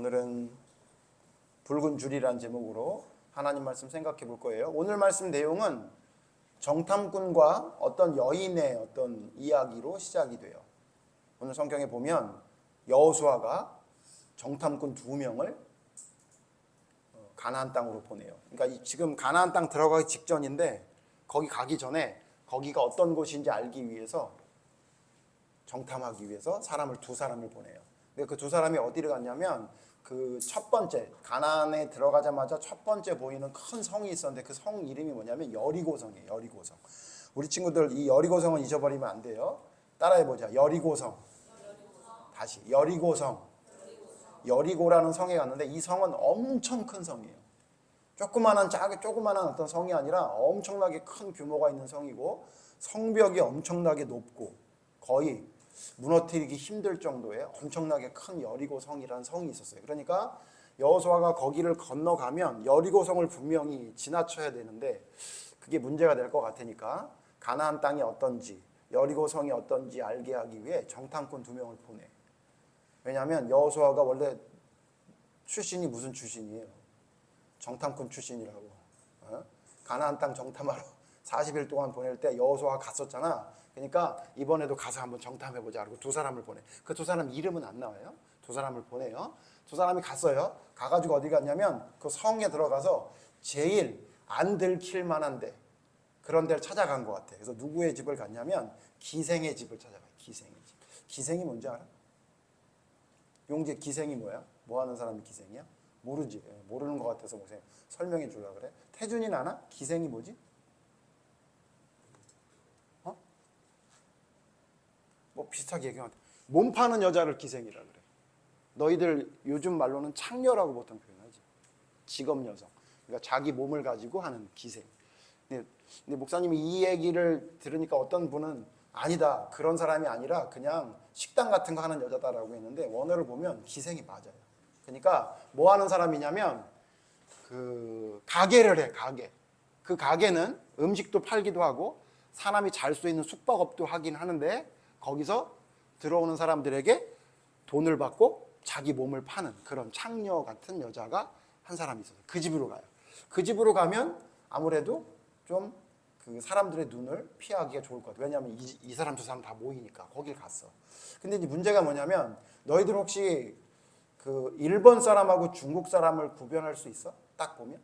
오늘은 붉은 줄이란 제목으로 하나님 말씀 생각해 볼 거예요. 오늘 말씀 내용은 정탐꾼과 어떤 여인의 어떤 이야기로 시작이 돼요. 오늘 성경에 보면 여호수아가 정탐꾼 2명을 가나안 땅으로 보내요. 그러니까 지금 가나안 땅 들어가기 직전인데 거기 가기 전에 거기가 어떤 곳인지 알기 위해서 정탐하기 위해서 두 사람을 보내요. 근데 그 2사람이 어디를 갔냐면 그 첫 번째 가나안에 들어가자마자 첫 번째 보이는 큰 성이 있었는데 그 성 이름이 뭐냐면 여리고성이에요. 여리고성. 우리 친구들 이 여리고성은 잊어버리면 안 돼요. 따라해보자. 여리고성. 다시 여리고성. 여리고라는 성에 갔는데 이 성은 엄청 큰 성이에요. 조그만한 어떤 성이 아니라 엄청나게 큰 규모가 있는 성이고 성벽이 엄청나게 높고 거의 무너뜨리기 힘들 정도의 엄청나게 큰 여리고성이라는 성이 있었어요. 그러니까 여호수아가 거기를 건너가면 여리고성을 분명히 지나쳐야 되는데 그게 문제가 될 것 같으니까 가나안 땅이 어떤지 여리고성이 어떤지 알게 하기 위해 정탐꾼 2명을 보내. 왜냐하면 여호수아가 원래 출신이 무슨 출신이에요? 정탐꾼 출신이라고. 가나안 땅 정탐하러 40일 동안 보낼 때 여호수아가 갔었잖아. 그러니까 이번에도 가서 한번 정탐해보자 하고 2사람을 보내. 그 2사람 이름은 안 나와요. 2사람을 보내요. 2사람이 갔어요. 가가지고 어디 갔냐면 그 성에 들어가서 제일 안 들킬 만한 데 그런 데를 찾아간 것 같아. 그래서 누구의 집을 갔냐면 기생의 집을 찾아가요. 기생의 집. 기생이 뭔지 알아? 용재 기생이 뭐야? 뭐 하는 사람이 기생이야? 모르지. 모르는 것 같아서 뭐 설명해 주려고 그래. 태준이는 아나? 기생이 뭐지? 뭐 비슷하게 얘기하면 몸 파는 여자를 기생이라 그래. 너희들 요즘 말로는 창녀라고 보통 표현하지. 직업 여성. 그러니까 자기 몸을 가지고 하는 기생. 근데 목사님이 이 얘기를 들으니까 어떤 분은 아니다. 그런 사람이 아니라 그냥 식당 같은 거 하는 여자다라고 했는데 원어를 보면 기생이 맞아요. 그러니까 뭐 하는 사람이냐면 그 가게를 해. 가게. 그 가게는 음식도 팔기도 하고 사람이 잘 수 있는 숙박업도 하긴 하는데 거기서 들어오는 사람들에게 돈을 받고 자기 몸을 파는 그런 창녀 같은 여자가 한 사람이 있어요. 그 집으로 가요. 그 집으로 가면 아무래도 좀 그 사람들의 눈을 피하기가 좋을 것 같아요. 왜냐하면 이 사람 저 사람 다 모이니까 거길 갔어. 근데 이제 문제가 뭐냐면 너희들 혹시 그 일본 사람하고 중국 사람을 구별할 수 있어? 딱 보면?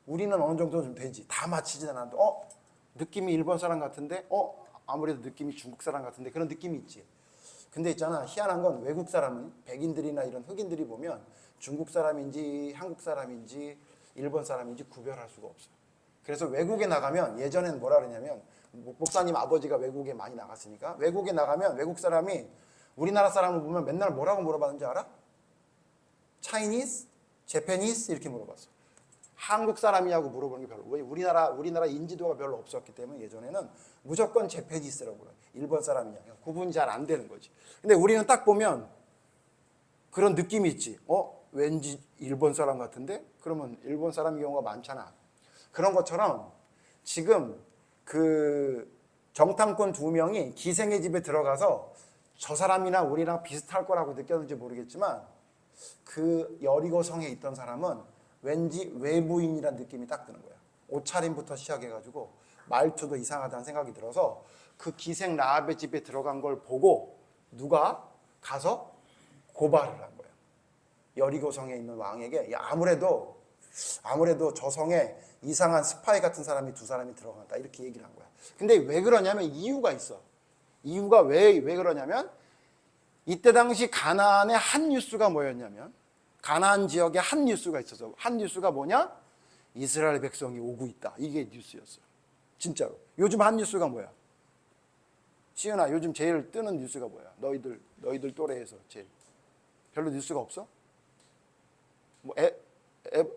우리는 어느 정도 좀 되지. 다 맞히진 않아도 느낌이 일본 사람 같은데 아무래도 느낌이 중국 사람 같은데 그런 느낌이 있지. 근데 있잖아 희한한 건 외국 사람은 백인들이나 이런 흑인들이 보면 중국 사람인지 한국 사람인지 일본 사람인지 구별할 수가 없어요. 그래서 외국에 나가면 예전에는 뭐라 그러냐면 목사님 아버지가 외국에 많이 나갔으니까 외국에 나가면 외국 사람이 우리나라 사람을 보면 맨날 뭐라고 물어봤는지 알아? 차이니스? 제페니스? 이렇게 물어봤어. 한국 사람이냐고 물어보는 게 별로. 왜 우리나라 인지도가 별로 없었기 때문에 예전에는 무조건 제페니스라고 그래요. 일본 사람이냐. 구분이 잘 안 되는 거지. 근데 우리는 딱 보면 그런 느낌이 있지. 왠지 일본 사람 같은데? 그러면 일본 사람의 경우가 많잖아. 그런 것처럼 지금 그 정탐꾼 2명이 기생의 집에 들어가서 저 사람이나 우리랑 비슷할 거라고 느꼈는지 모르겠지만 그 여리고성에 있던 사람은 왠지 외부인이라는 느낌이 딱 드는 거야. 옷차림부터 시작해가지고 말투도 이상하다는 생각이 들어서 그 기생 라합의 집에 들어간 걸 보고 누가 가서 고발을 한 거야. 여리고성에 있는 왕에게 아무래도 저 성에 이상한 스파이 같은 사람이 2사람이 들어간다 이렇게 얘기를 한 거야. 근데 왜 그러냐면 이유가 있어. 이유가 왜 그러냐면 이때 당시 가나안의 한 뉴스가 뭐였냐면 가나안 지역에 한 뉴스가 있어서 한 뉴스가 뭐냐? 이스라엘 백성이 오고 있다. 이게 뉴스였어요. 진짜로. 요즘 한 뉴스가 뭐야? 시은아 요즘 제일 뜨는 뉴스가 뭐야? 너희들 또래에서 제일 별로 뉴스가 없어? 뭐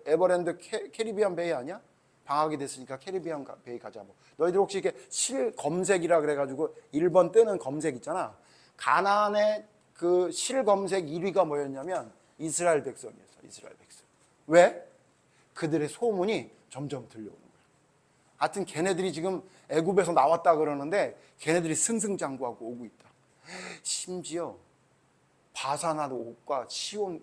에버랜드 캐리비안 베이 아니야? 방학이 됐으니까 캐리비안 베이 가자. 뭐 너희들 혹시 이게 실검색이라 그래가지고 1번 뜨는 검색 있잖아. 가나안의 그 실검색 1위가 뭐였냐면 이스라엘 백성이었어. 이스라엘 백성. 왜? 그들의 소문이 점점 들려오는 거야. 하여튼 걔네들이 지금 애굽에서 나왔다 그러는데 걔네들이 승승장구하고 오고 있다. 심지어 바산한 옥과 시온,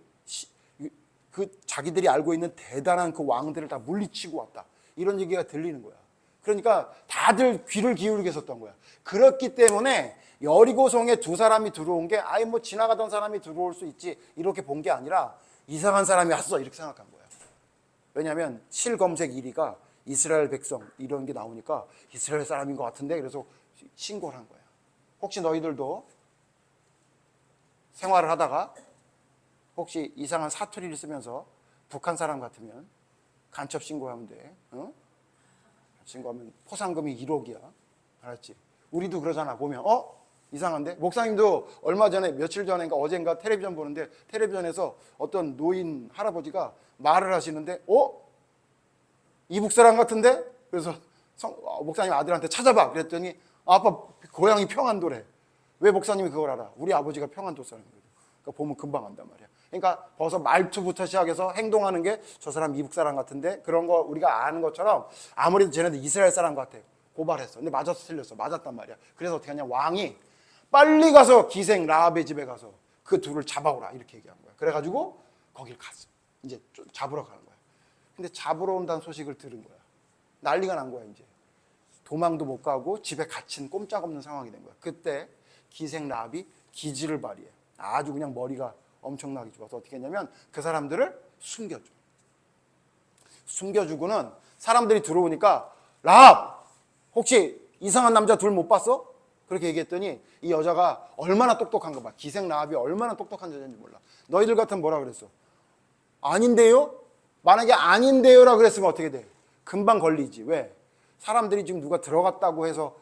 그 자기들이 알고 있는 대단한 그 왕들을 다 물리치고 왔다. 이런 얘기가 들리는 거야. 그러니까 다들 귀를 기울이게 섰던 거야. 그렇기 때문에 여리고성에 두 사람이 들어온 게 아예 뭐 지나가던 사람이 들어올 수 있지 이렇게 본 게 아니라 이상한 사람이 왔어 이렇게 생각한 거야. 왜냐하면 실검색 1위가 이스라엘 백성 이런 게 나오니까 이스라엘 사람인 것 같은데 그래서 신고를 한 거야. 혹시 너희들도 생활을 하다가 혹시 이상한 사투리를 쓰면서 북한 사람 같으면 간첩 신고하면 돼. 어? 신고하면 포상금이 1억이야. 알았지? 우리도 그러잖아. 보면 이상한데? 목사님도 얼마 전에 며칠 전인가 어젠가 텔레비전 보는데 텔레비전에서 어떤 노인 할아버지가 말을 하시는데 이북 사람 같은데? 그래서 목사님 아들한테 찾아봐. 그랬더니 아빠 고향이 평안도래. 왜 목사님이 그걸 알아? 우리 아버지가 평안도 사람이거든. 그러니까 보면 금방 안단 말이야. 그러니까 벌써 말투부터 시작해서 행동하는 게 저 사람 이북 사람 같은데 그런 거 우리가 아는 것처럼 아무래도 쟤네들 이스라엘 사람 같아. 고발했어. 근데 맞았어 틀렸어. 맞았단 말이야. 그래서 어떻게 하냐. 왕이 빨리 가서 기생 라합의 집에 가서 그 둘을 잡아오라 이렇게 얘기한 거야. 그래가지고 거길 갔어. 이제 잡으러 가는 거야. 근데 잡으러 온다는 소식을 들은 거야. 난리가 난 거야 이제. 도망도 못 가고 집에 갇힌 꼼짝없는 상황이 된 거야. 그때 기생 라합이 기지를 발휘해. 아주 그냥 머리가 엄청나게 좋아서 어떻게 했냐면 그 사람들을 숨겨줘. 숨겨주고는 사람들이 들어오니까 라합 혹시 이상한 남자 둘 못 봤어? 그렇게 얘기했더니 이 여자가 얼마나 똑똑한 거 봐. 기생 라합이 얼마나 똑똑한 여자인지 몰라. 너희들 같으면 뭐라 그랬어? 아닌데요? 만약에 아닌데요라 그랬으면 어떻게 돼? 금방 걸리지. 왜? 사람들이 지금 누가 들어갔다고 해서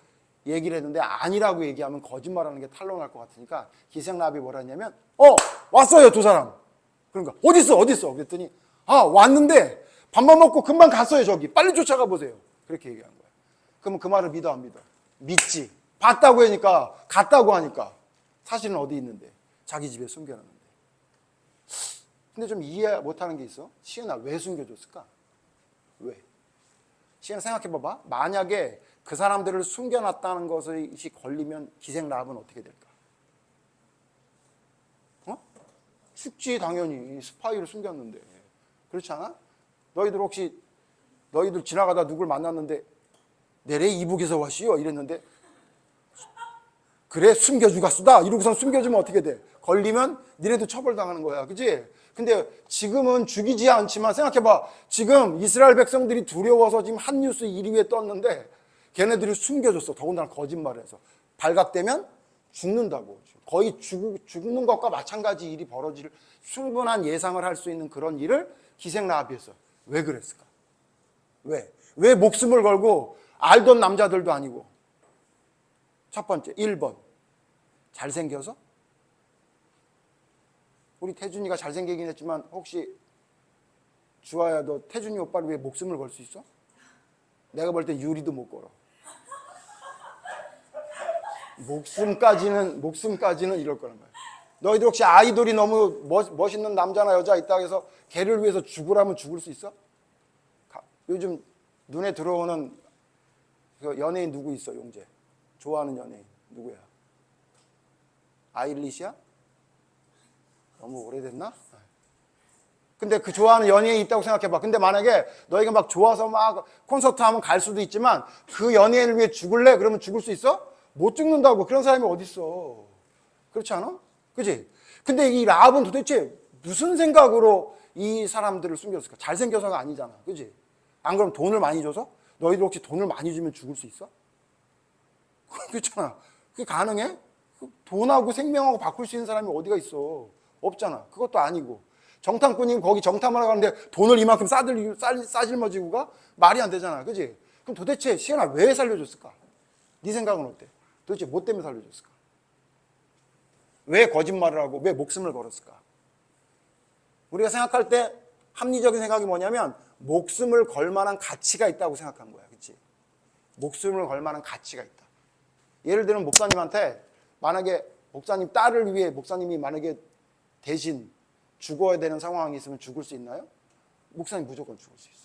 얘기를 했는데 아니라고 얘기하면 거짓말하는 게 탄로날 것 같으니까 기생 라합이 뭐라 했냐면 왔어요 두 사람. 그러니까 어딨어? 그랬더니 왔는데 밥만 먹고 금방 갔어요 저기. 빨리 쫓아가 보세요. 그렇게 얘기한 거야. 그러면 그 말을 믿어 안 믿어? 믿지. 봤다고 하니까 갔다고 하니까 사실은 어디 있는데? 자기 집에 숨겨놨는데. 근데 좀 이해 못하는 게 있어. 시은아 왜 숨겨줬을까? 왜? 시은아 생각해봐봐. 만약에 그 사람들을 숨겨놨다는 것이 걸리면 기생 라합은 어떻게 될까? 죽지 당연히. 스파이를 숨겼는데. 그렇지 않아? 너희들 지나가다 누굴 만났는데 내래 이북에서 왔시요 이랬는데 그래 숨겨주가 쓰다 이러고선 숨겨주면 어떻게 돼? 걸리면 니네도 처벌당하는 거야. 그치? 근데 지금은 죽이지 않지만 생각해봐. 지금 이스라엘 백성들이 두려워서 지금 한 뉴스 1위에 떴는데 걔네들이 숨겨줬어. 더군다나 거짓말을 해서. 발각되면 죽는다고. 거의 죽는 것과 마찬가지 일이 벌어질 충분한 예상을 할 수 있는 그런 일을 기생 라합이 했어. 왜 그랬을까? 왜 목숨을 걸고 알던 남자들도 아니고. 첫 번째 1번 잘생겨서? 우리 태준이가 잘생기긴 했지만 혹시 주아야 너 태준이 오빠를 위해 목숨을 걸 수 있어? 내가 볼 때 유리도 못 걸어. 목숨까지는 이럴 거란 말이야. 너희들 혹시 아이돌이 너무 멋있는 남자나 여자 있다고 해서 걔를 위해서 죽으라면 죽을 수 있어? 요즘 눈에 들어오는 그 연예인 누구 있어? 용재 좋아하는 연예인 누구야? 아일리시야? 너무 오래됐나? 근데 그 좋아하는 연예인이 있다고 생각해봐. 근데 만약에 너희가 막 좋아서 막 콘서트 하면 갈 수도 있지만 그 연예인을 위해 죽을래? 그러면 죽을 수 있어? 못 죽는다고. 그런 사람이 어딨어. 그렇지 않아? 그치? 근데 이 라합은 도대체 무슨 생각으로 이 사람들을 숨겼을까? 잘생겨서가 아니잖아. 그치? 안 그럼 돈을 많이 줘서? 너희들 혹시 돈을 많이 주면 죽을 수 있어? 그렇잖아. 그게 가능해? 돈하고 생명하고 바꿀 수 있는 사람이 어디가 있어? 없잖아. 그것도 아니고. 정탐꾼이 거기 정탐하러 가는데 돈을 이만큼 싸질머지고 가? 말이 안 되잖아. 그치? 그럼 도대체 시은아 왜 살려줬을까? 네 생각은 어때? 도대체 뭐 때문에 살려줬을까? 왜 거짓말을 하고 왜 목숨을 걸었을까? 우리가 생각할 때 합리적인 생각이 뭐냐면 목숨을 걸 만한 가치가 있다고 생각한 거야. 그치? 목숨을 걸 만한 가치가 있다. 예를 들면 목사님한테 만약에 목사님 딸을 위해 목사님이 만약에 대신 죽어야 되는 상황이 있으면 죽을 수 있나요? 목사님 무조건 죽을 수 있어.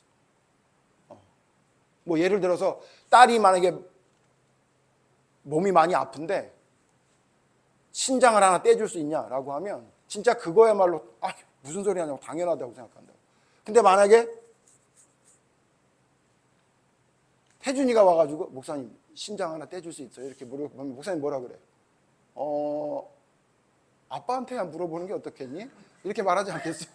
뭐 예를 들어서 딸이 만약에 몸이 많이 아픈데 신장을 하나 떼줄 수 있냐라고 하면 진짜 그거야말로 무슨 소리 하냐고 당연하다고 생각한다고. 근데 만약에 태준이가 와가지고 목사님 심장 하나 떼줄 수 있어요? 이렇게 물어보면 목사님 뭐라 그래? 아빠한테 물어보는 게 어떻겠니? 이렇게 말하지 않겠어요?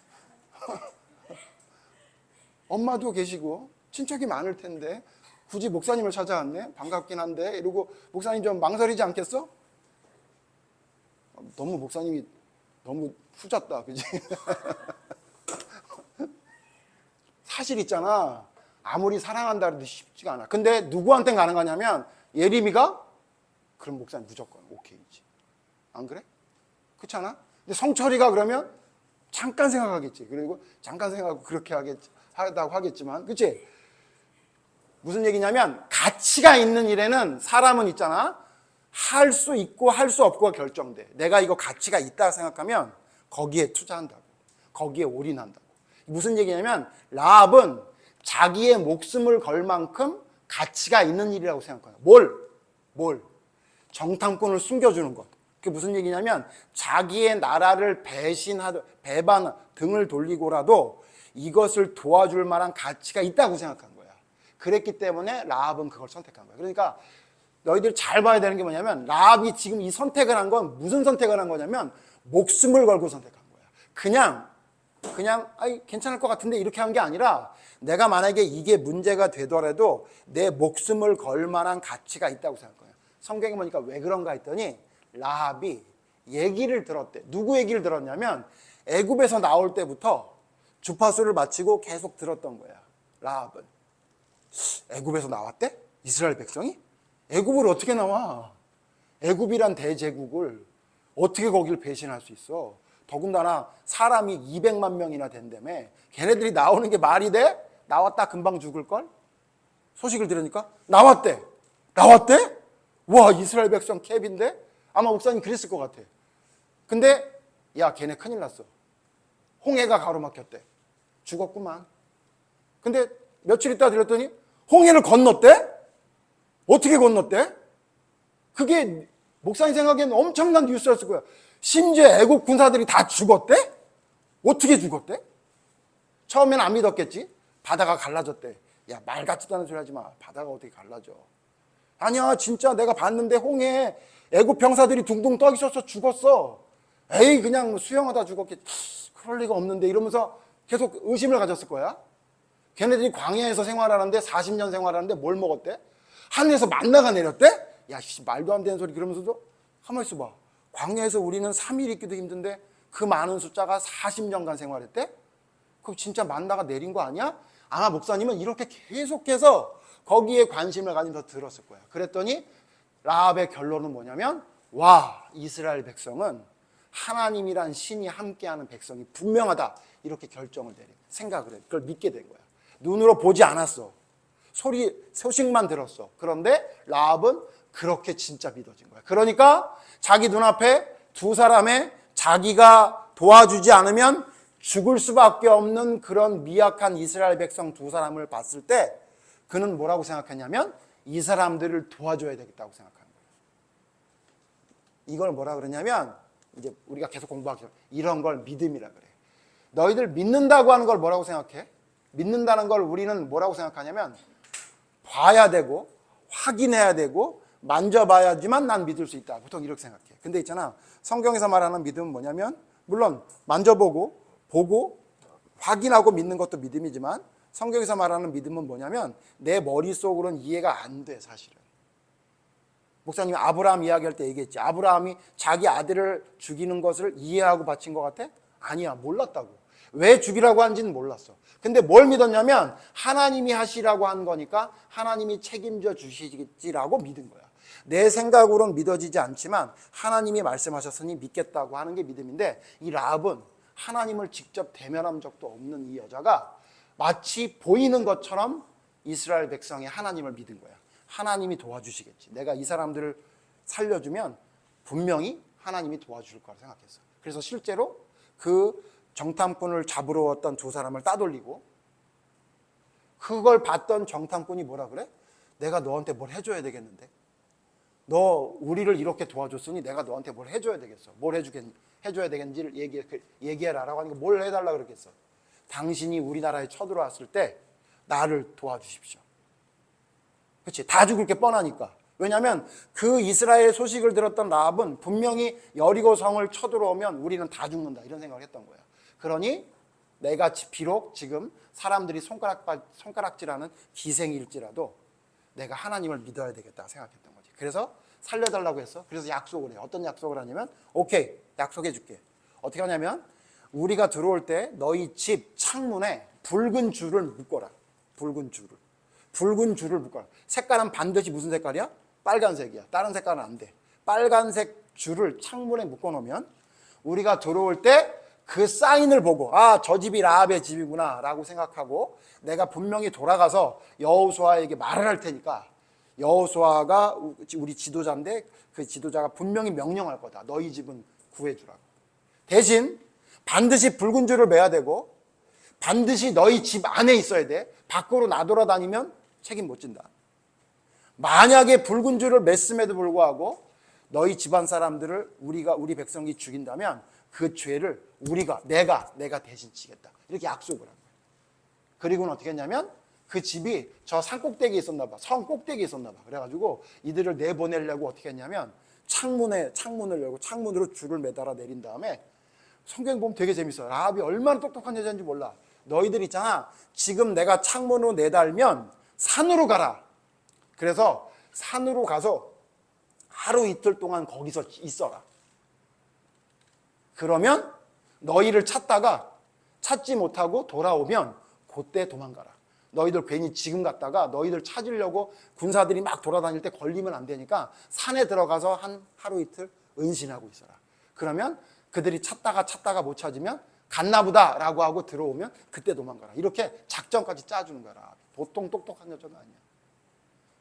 엄마도 계시고 친척이 많을 텐데 굳이 목사님을 찾아왔네? 반갑긴 한데 이러고 목사님 좀 망설이지 않겠어? 너무 목사님이 너무 후졌다, 그지? 사실 있잖아. 아무리 사랑한다 해도 쉽지가 않아. 근데 누구한테 가능하냐면 예림이가 그럼 목사님 무조건 오케이지. 안 그래? 그렇지 않아? 근데 성철이가 그러면 잠깐 생각하겠지. 그리고 잠깐 생각하고 그렇게 하다고 하겠지만, 그치? 무슨 얘기냐면 가치가 있는 일에는 사람은 있잖아. 할 수 있고 할 수 없고가 결정돼. 내가 이거 가치가 있다 생각하면 거기에 투자한다고. 거기에 올인한다고. 무슨 얘기냐면 라합은 자기의 목숨을 걸 만큼 가치가 있는 일이라고 생각해요. 뭘? 정탐꾼을 숨겨주는 것. 그게 무슨 얘기냐면 자기의 나라를 배반 등을 돌리고라도 이것을 도와줄 만한 가치가 있다고 생각한 거야. 그랬기 때문에 라합은 그걸 선택한 거야. 그러니까 너희들 잘 봐야 되는 게 뭐냐면 라합이 지금 이 선택을 한 건 무슨 선택을 한 거냐면 목숨을 걸고 선택한 거야. 그냥 괜찮을 것 같은데 이렇게 한 게 아니라 내가 만약에 이게 문제가 되더라도 내 목숨을 걸 만한 가치가 있다고 생각해요. 성경에 보니까 왜 그런가 했더니 라합이 얘기를 들었대. 누구 얘기를 들었냐면 애굽에서 나올 때부터 주파수를 마치고 계속 들었던 거야. 라합은. 애굽에서 나왔대? 이스라엘 백성이? 애굽을 어떻게 나와? 애굽이란 대제국을 어떻게 거길 배신할 수 있어? 더군다나 사람이 200만 명이나 된다며. 걔네들이 나오는 게 말이 돼? 나왔다 금방 죽을걸? 소식을 들으니까 나왔대. 와, 이스라엘 백성 캡인데? 아마 목사님 그랬을 것 같아. 근데 야, 걔네 큰일 났어. 홍해가 가로막혔대. 죽었구만. 근데 며칠 있다 들었더니 홍해를 건넜대? 어떻게 건넜대? 그게 목사님 생각에는 엄청난 뉴스였을 거야. 심지어 애국 군사들이 다 죽었대? 어떻게 죽었대? 처음엔 안 믿었겠지? 바다가 갈라졌대. 야, 말 같지도 않은 소리 하지 마. 바다가 어떻게 갈라져? 아니야, 진짜 내가 봤는데 홍해에 애국 병사들이 둥둥 떠 있어서 죽었어. 에이, 그냥 수영하다 죽었겠지. 그럴 리가 없는데 이러면서 계속 의심을 가졌을 거야. 걔네들이 광야에서 생활하는데 40년 생활하는데 뭘 먹었대? 하늘에서 만나가 내렸대? 야, 말도 안 되는 소리. 그러면서도 가만히 있어봐. 광야에서 우리는 3일 있기도 힘든데 그 많은 숫자가 40년간 생활했대? 그럼 진짜 만나가 내린 거 아니야? 아마 목사님은 이렇게 계속해서 거기에 관심을 가지면서 들었을 거야. 그랬더니 라합의 결론은 뭐냐면 와, 이스라엘 백성은 하나님이란 신이 함께하는 백성이 분명하다. 이렇게 결정을 내린 생각을 해. 그걸 믿게 된 거야. 눈으로 보지 않았어. 소식만 들었어. 그런데 라합은 그렇게 진짜 믿어진 거야. 그러니까 자기 눈앞에 두 사람의 자기가 도와주지 않으면 죽을 수밖에 없는 그런 미약한 이스라엘 백성 두 사람을 봤을 때 그는 뭐라고 생각했냐면 이 사람들을 도와줘야 되겠다고 생각하는 거예요. 이걸 뭐라 그러냐면 이제 우리가 계속 공부하기 이런 걸 믿음이라 그래. 너희들 믿는다고 하는 걸 뭐라고 생각해? 믿는다는 걸 우리는 뭐라고 생각하냐면 봐야 되고 확인해야 되고 만져봐야지만 난 믿을 수 있다. 보통 이렇게 생각해. 근데 있잖아, 성경에서 말하는 믿음은 뭐냐면 물론 만져보고 보고 확인하고 믿는 것도 믿음이지만 성경에서 말하는 믿음은 뭐냐면 내 머릿속으로는 이해가 안 돼. 사실은 목사님이 아브라함 이야기할 때 얘기했지. 아브라함이 자기 아들을 죽이는 것을 이해하고 바친 것 같아? 아니야, 몰랐다고. 왜 죽이라고 한지는 몰랐어. 근데 뭘 믿었냐면 하나님이 하시라고 한 거니까 하나님이 책임져 주시겠지라고 믿은 거야. 내 생각으로는 믿어지지 않지만 하나님이 말씀하셨으니 믿겠다고 하는 게 믿음인데, 이 라합은 하나님을 직접 대면한 적도 없는 이 여자가 마치 보이는 것처럼 이스라엘 백성의 하나님을 믿은 거야. 하나님이 도와주시겠지. 내가 이 사람들을 살려주면 분명히 하나님이 도와줄 거라 생각했어. 그래서 실제로 그 정탐꾼을 잡으러 왔던 두 사람을 따돌리고, 그걸 봤던 정탐꾼이 뭐라 그래? 내가 너한테 뭘 해줘야 되겠는데? 너 우리를 이렇게 도와줬으니 내가 너한테 뭘 해줘야 되겠어. 뭘 해주겠니? 해줘야 되겠는지를 얘기해라라고 하니까 뭘 해달라 그랬겠어? 당신이 우리나라에 쳐들어왔을 때 나를 도와주십시오. 그렇지? 다 죽을 게 뻔하니까. 왜냐하면 그 이스라엘 소식을 들었던 라합은 분명히 여리고 성을 쳐들어오면 우리는 다 죽는다 이런 생각을 했던 거야. 그러니 내가 비록 지금 사람들이 손가락질하는 기생일지라도 내가 하나님을 믿어야 되겠다 생각했던 거지. 그래서 살려달라고 했어. 그래서 약속을 해. 어떤 약속을 하냐면 오케이 약속해 줄게. 어떻게 하냐면 우리가 들어올 때 너희 집 창문에 붉은 줄을 묶어라. 붉은 줄을 묶어라. 색깔은 반드시 무슨 색깔이야? 빨간색이야. 다른 색깔은 안 돼. 빨간색 줄을 창문에 묶어놓으면 우리가 들어올 때 그 사인을 보고 저 집이 라합의 집이구나 라고 생각하고 내가 분명히 돌아가서 여호수아에게 말을 할 테니까 여호수아가 우리 지도자인데 그 지도자가 분명히 명령할 거다. 너희 집은 구해주라고. 대신 반드시 붉은 줄을 매야 되고 반드시 너희 집 안에 있어야 돼. 밖으로 나돌아다니면 책임 못 진다. 만약에 붉은 줄을 맸음에도 불구하고 너희 집안 사람들을 우리 백성이 죽인다면 그 죄를 내가 대신 지겠다. 이렇게 약속을 한 거예요. 그리고는 어떻게 했냐면 그 집이 저 산 꼭대기에 있었나 봐. 성 꼭대기에 있었나 봐. 그래가지고 이들을 내보내려고 어떻게 했냐면 창문을 열고 창문으로 줄을 매달아 내린 다음에 성경 보면 되게 재밌어요. 라합이 얼마나 똑똑한 여자인지 몰라. 너희들 있잖아. 지금 내가 창문으로 내달면 산으로 가라. 그래서 산으로 가서 하루 이틀 동안 거기서 있어라. 그러면 너희를 찾지 못하고 돌아오면 그때 도망가라. 너희들 괜히 지금 갔다가 너희들 찾으려고 군사들이 막 돌아다닐 때 걸리면 안 되니까 산에 들어가서 하루 이틀 은신하고 있어라. 그러면 그들이 찾다가 못 찾으면 갔나 보다 라고 하고 들어오면 그때 도망가라. 이렇게 작전까지 짜주는 거야. 보통 똑똑한 여자가 아니야.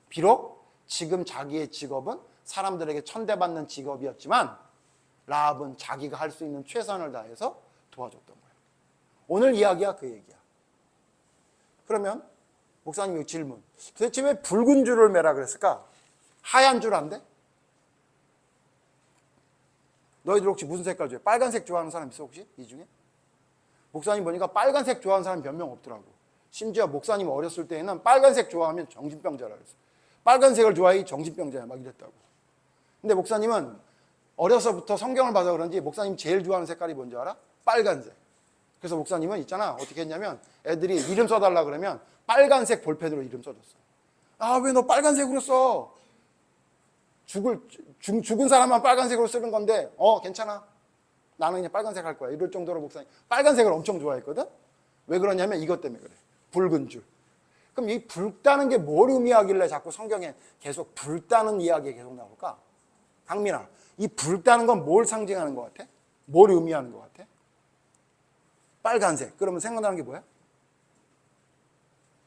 비록 지금 자기의 직업은 사람들에게 천대받는 직업이었지만 라합은 자기가 할 수 있는 최선을 다해서 도와줬던 거예요. 오늘 이야기야 그 얘기야. 그러면 목사님 여기 질문. 도대체 왜 붉은 줄을 매라 그랬을까? 하얀 줄 안 돼? 너희들 혹시 무슨 색깔 좋아해? 빨간색 좋아하는 사람 있어 혹시? 이 중에? 목사님 보니까 빨간색 좋아하는 사람 몇 명 없더라고. 심지어 목사님 어렸을 때에는 빨간색 좋아하면 정신병자라 그랬어. 빨간색을 좋아해 정신병자야 막 이랬다고. 근데 목사님은 어려서부터 성경을 봐서 그런지 목사님 제일 좋아하는 색깔이 뭔지 알아? 빨간색. 그래서 목사님은 있잖아 어떻게 했냐면 애들이 이름 써달라 그러면 빨간색 볼펜으로 이름 써줬어. 왜 너 빨간색으로 써? 죽은 사람만 빨간색으로 쓰는 건데 괜찮아. 나는 그냥 빨간색 할 거야. 이럴 정도로 목사님 빨간색을 엄청 좋아했거든. 왜 그러냐면 이것 때문에 그래. 붉은 줄. 그럼 이 붉다는 게 뭘 의미하길래 자꾸 성경에 계속 붉다는 이야기가 계속 나올까? 강민아, 이 붉다는 건 뭘 상징하는 것 같아? 뭘 의미하는 것 같아? 빨간색. 그러면 생각나는 게 뭐야?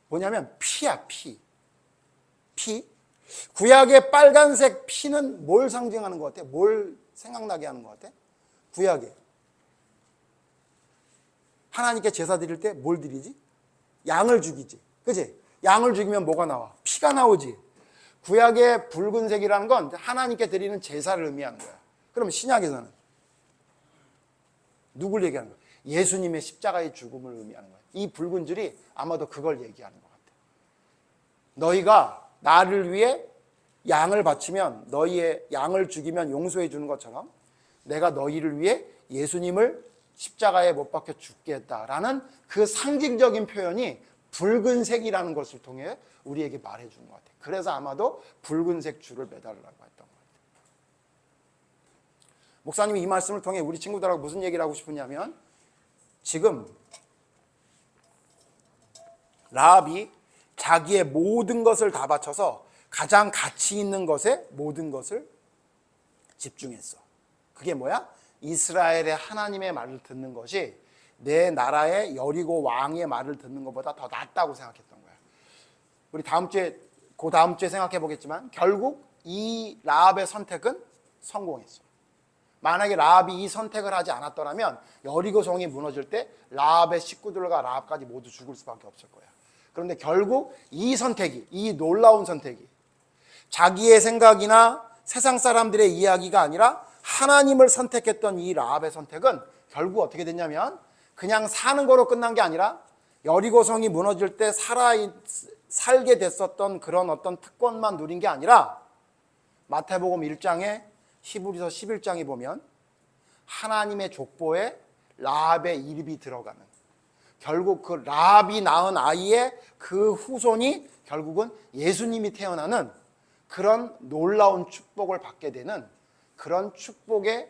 뭐냐면 피야, 피. 피. 구약의 빨간색 피는 뭘 상징하는 것 같아? 뭘 생각나게 하는 것 같아? 구약에 하나님께 제사 드릴 때 뭘 드리지? 양을 죽이지. 그치? 양을 죽이면 뭐가 나와? 피가 나오지. 구약의 붉은색이라는 건 하나님께 드리는 제사를 의미하는 거야. 그럼 신약에서는 누굴 얘기하는 거야? 예수님의 십자가의 죽음을 의미하는 거야. 이 붉은 줄이 아마도 그걸 얘기하는 것 같아. 너희가 나를 위해 양을 바치면 너희의 양을 죽이면 용서해 주는 것처럼 내가 너희를 위해 예수님을 십자가에 못 박혀 죽게 했다라는 그 상징적인 표현이 붉은색이라는 것을 통해 우리에게 말해주는 것 같아요. 그래서 아마도 붉은색 줄을 매달으라고 했던 것 같아요. 목사님이 이 말씀을 통해 우리 친구들하고 무슨 얘기를 하고 싶으냐면 지금 라합이 자기의 모든 것을 다 바쳐서 가장 가치 있는 것에 모든 것을 집중했어. 그게 뭐야? 이스라엘의 하나님의 말을 듣는 것이 내 나라의 여리고 왕의 말을 듣는 것보다 더 낫다고 생각했던 거야. 우리 그 다음 주에 생각해 보겠지만 결국 이 라합의 선택은 성공했어. 만약에 라합이 이 선택을 하지 않았더라면 여리고 성이 무너질 때 라합의 식구들과 라합까지 모두 죽을 수밖에 없을 거야. 그런데 결국 이 놀라운 선택이 자기의 생각이나 세상 사람들의 이야기가 아니라 하나님을 선택했던 이 라합의 선택은 결국 어떻게 됐냐면 그냥 사는 거로 끝난 게 아니라 여리고성이 무너질 때 살게 됐었던 그런 어떤 특권만 누린 게 아니라 마태복음 1장에 히브리서 11장에 보면 하나님의 족보에 라합의 이름이 들어가는, 결국 그 라합이 낳은 아이의 그 후손이 결국은 예수님이 태어나는 그런 놀라운 축복을 받게 되는, 그런 축복의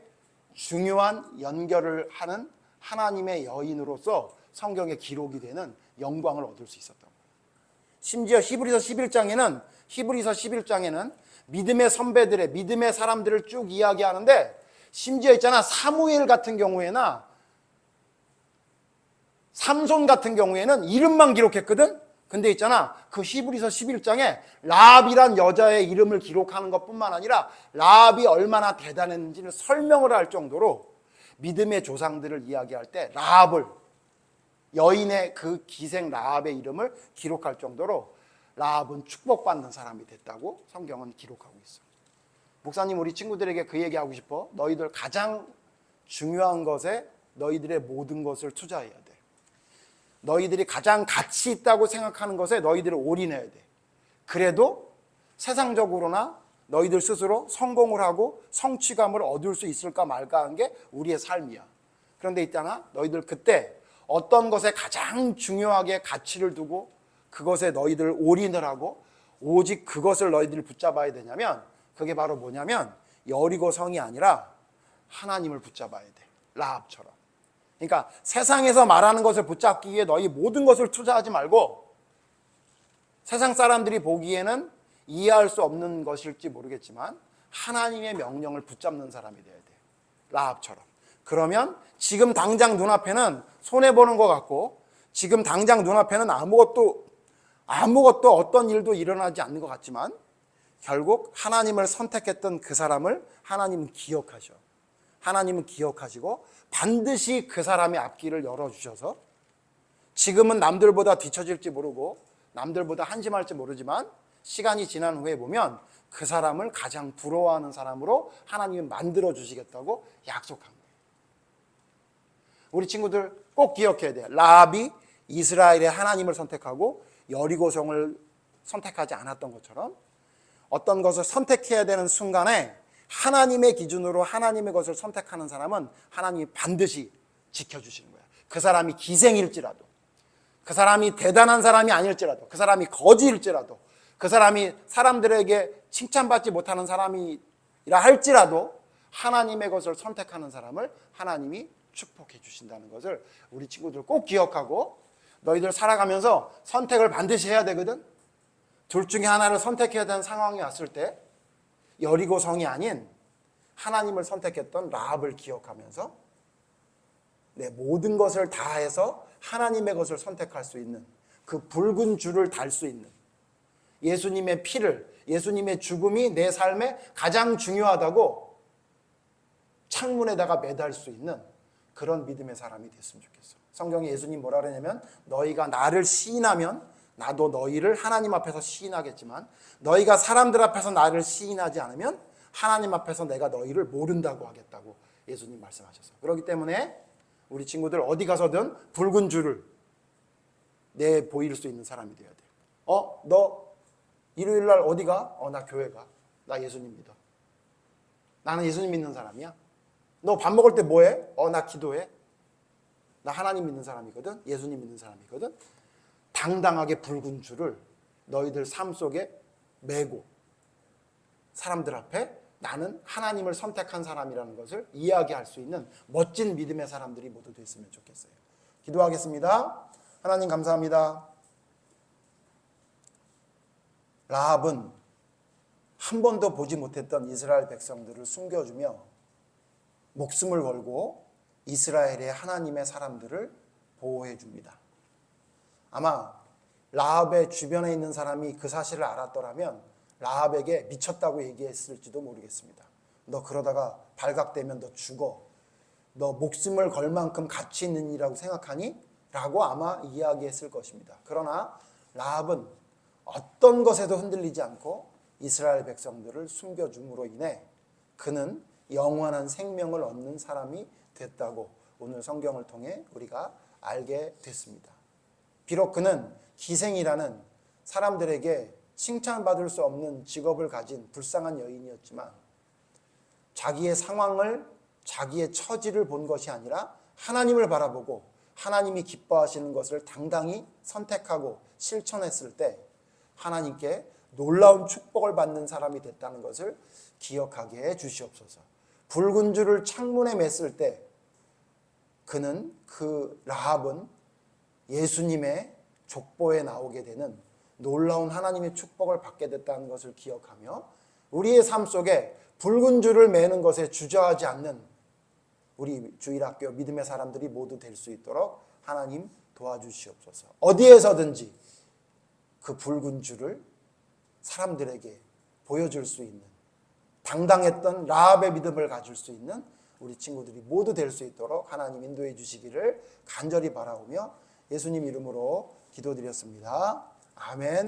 중요한 연결을 하는 하나님의 여인으로서 성경에 기록이 되는 영광을 얻을 수 있었던 거예요. 심지어 히브리서 11장에는 믿음의 선배들의, 믿음의 사람들을 쭉 이야기하는데, 심지어 있잖아, 사무엘 같은 경우에나 삼손 같은 경우에는 이름만 기록했거든. 근데 있잖아, 그 히브리서 11장에 라합이란 여자의 이름을 기록하는 것뿐만 아니라 라합이 얼마나 대단했는지를 설명을 할 정도로 믿음의 조상들을 이야기할 때 라합을, 여인의 그 기생 라합의 이름을 기록할 정도로 라합은 축복받는 사람이 됐다고 성경은 기록하고 있어. 목사님, 우리 친구들에게 그 얘기하고 싶어. 너희들 가장 중요한 것에 너희들의 모든 것을 투자해야 돼. 너희들이 가장 가치 있다고 생각하는 것에 너희들을 올인해야 돼. 그래도 세상적으로나 너희들 스스로 성공을 하고 성취감을 얻을 수 있을까 말까 한 게 우리의 삶이야. 그런데 있잖아, 너희들 그때 어떤 것에 가장 중요하게 가치를 두고 그것에 너희들 올인을 하고 오직 그것을 너희들이 붙잡아야 되냐면, 그게 바로 뭐냐면 여리고 성이 아니라 하나님을 붙잡아야 돼. 라합처럼. 그러니까 세상에서 말하는 것을 붙잡기 위해 너희 모든 것을 투자하지 말고, 세상 사람들이 보기에는 이해할 수 없는 것일지 모르겠지만 하나님의 명령을 붙잡는 사람이 돼야 돼. 라합처럼. 그러면 지금 당장 눈앞에는 손해보는 것 같고, 지금 당장 눈앞에는 아무것도 어떤 일도 일어나지 않는 것 같지만 결국 하나님을 선택했던 그 사람을 하나님은 기억하셔. 하나님은 기억하시고 반드시 그 사람의 앞길을 열어주셔서, 지금은 남들보다 뒤처질지 모르고 남들보다 한심할지 모르지만 시간이 지난 후에 보면 그 사람을 가장 부러워하는 사람으로 하나님이 만들어주시겠다고 약속한 거예요. 우리 친구들 꼭 기억해야 돼요. 라합이 이스라엘의 하나님을 선택하고 여리고성을 선택하지 않았던 것처럼 어떤 것을 선택해야 되는 순간에 하나님의 기준으로 하나님의 것을 선택하는 사람은 하나님이 반드시 지켜주시는 거야. 그 사람이 기생일지라도, 그 사람이 대단한 사람이 아닐지라도, 그 사람이 거지일지라도, 그 사람이 사람들에게 칭찬받지 못하는 사람이라 할지라도 하나님의 것을 선택하는 사람을 하나님이 축복해 주신다는 것을 우리 친구들 꼭 기억하고, 너희들 살아가면서 선택을 반드시 해야 되거든. 둘 중에 하나를 선택해야 되는 상황이 왔을 때 여리고성이 아닌 하나님을 선택했던 라합을 기억하면서 내 모든 것을 다해서 하나님의 것을 선택할 수 있는, 그 붉은 줄을 달 수 있는, 예수님의 피를, 예수님의 죽음이 내 삶에 가장 중요하다고 창문에다가 매달 수 있는 그런 믿음의 사람이 됐으면 좋겠어. 성경에 예수님 뭐라 그러냐면, 너희가 나를 시인하면 나도 너희를 하나님 앞에서 시인하겠지만 너희가 사람들 앞에서 나를 시인하지 않으면 하나님 앞에서 내가 너희를 모른다고 하겠다고 예수님 말씀하셨어요. 그렇기 때문에 우리 친구들 어디 가서든 붉은 줄을 내 보일 수 있는 사람이 되어야 돼요. 너 일요일 날 어디 가? 나 교회 가. 나 예수님 믿어. 나는 예수님 믿는 사람이야. 너 밥 먹을 때 뭐해? 나 기도해. 나 하나님 믿는 사람이거든. 예수님 믿는 사람이거든. 당당하게 붉은 줄을 너희들 삶 속에 메고 사람들 앞에 나는 하나님을 선택한 사람이라는 것을 이야기할 수 있는 멋진 믿음의 사람들이 모두 됐으면 좋겠어요. 기도하겠습니다. 하나님 감사합니다. 라합은 한 번도 보지 못했던 이스라엘 백성들을 숨겨주며 목숨을 걸고 이스라엘의 하나님의 사람들을 보호해 줍니다. 아마 라합의 주변에 있는 사람이 그 사실을 알았더라면 라합에게 미쳤다고 얘기했을지도 모르겠습니다. 너 그러다가 발각되면 너 죽어. 너 목숨을 걸 만큼 가치 있는 일이라고 생각하니? 라고 아마 이야기했을 것입니다. 그러나 라합은 어떤 것에도 흔들리지 않고 이스라엘 백성들을 숨겨줌으로 인해 그는 영원한 생명을 얻는 사람이 됐다고 오늘 성경을 통해 우리가 알게 됐습니다. 비록 그는 기생이라는 사람들에게 칭찬받을 수 없는 직업을 가진 불쌍한 여인이었지만 자기의 상황을, 자기의 처지를 본 것이 아니라 하나님을 바라보고 하나님이 기뻐하시는 것을 당당히 선택하고 실천했을 때 하나님께 놀라운 축복을 받는 사람이 됐다는 것을 기억하게 해 주시옵소서. 붉은 줄을 창문에 맸을 때 그 라합은 예수님의 족보에 나오게 되는 놀라운 하나님의 축복을 받게 됐다는 것을 기억하며 우리의 삶 속에 붉은 줄을 매는 것에 주저하지 않는 우리 주일학교 믿음의 사람들이 모두 될 수 있도록 하나님 도와주시옵소서. 어디에서든지 그 붉은 줄을 사람들에게 보여줄 수 있는 당당했던 라합의 믿음을 가질 수 있는 우리 친구들이 모두 될 수 있도록 하나님 인도해 주시기를 간절히 바라오며 예수님 이름으로 기도드렸습니다. 아멘.